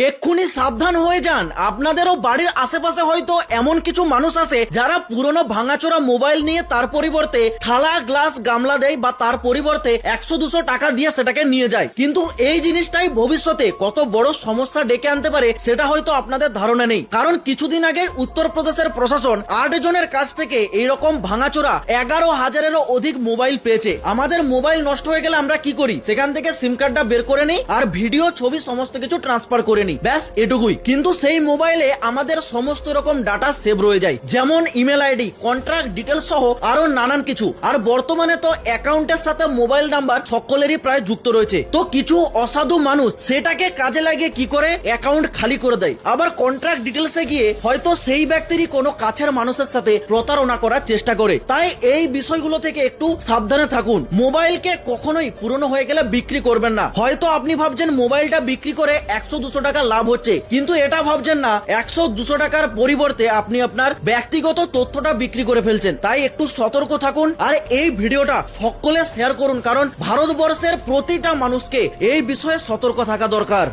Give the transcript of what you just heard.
এক্ষুনি সাবধান হয়ে যান। আপনাদেরও বাড়ির আশেপাশে হয়তো এমন কিছু মানুষ আছে যারা পুরনো ভাঙাচোরা মোবাইল নিয়ে তার পরিবর্তে থালা গ্লাস গামলা দেয় বা তার পরিবর্তে 100-200 টাকা দিয়ে সেটাকে নিয়ে যায়। কিন্তু এই জিনিসটাই ভবিষ্যতে কত বড় সমস্যা ডেকে আনতে পারে সেটা হয়তো আপনাদের ধারণা নেই। কারণ কিছুদিন আগে উত্তরপ্রদেশের প্রশাসন 8 জনের কাছ থেকে এইরকম ভাঙাচোরা 11,000-এরও অধিক মোবাইল পেয়েছে। আমাদের মোবাইল নষ্ট হয়ে গেলে আমরা কি করি? সেখান থেকে সিম কার্ডটা বের করে নিই আর ভিডিও ছবি সমস্ত কিছু ট্রান্সফার করে নিই, ব্যাস এটুকুই। কিন্তু সেই মোবাইলে আমাদের সমস্ত রকম ডাটা সেভ রয়ে যায়, যেমন ইমেল আইডি, কন্ট্রাক্ট ডিটেলস সহ আরো নানান কিছু। আর বর্তমানে তো অ্যাকাউন্টের সাথে মোবাইল নাম্বার সকলেরই প্রায় যুক্ত রয়েছে। তো কিছু অসাধু মানুষ সেটাকে কাজে লাগিয়ে কি করে অ্যাকাউন্ট খালি করে দেয়, আবার কন্ট্রাক্ট ডিটেলসে গিয়ে হয়তো সেই ব্যক্তিরই কোনো কাছের মানুষের সাথে প্রতারণা করার চেষ্টা করে। তাই এই বিষয়গুলো থেকে একটু সাবধানে থাকুন। মোবাইলকে কখনোই পুরনো হয়ে গেলে বিক্রি করবেন না। হয়তো আপনি ভাবছেন মোবাইলটা বিক্রি করে 100-200 টাকা লাভ হচ্ছে, কিন্তু এটা ভাবছেন না 100-200 টাকার পরিবর্তে আপনি আপনার ব্যক্তিগত তথ্যটা বিক্রি করে ফেলছেন। তাই একটু সতর্ক থাকুন আর এই ভিডিওটা সকলে শেয়ার করুন, কারণ ভারতবর্ষের প্রতিটা মানুষকে এই বিষয়ে সতর্ক থাকা দরকার।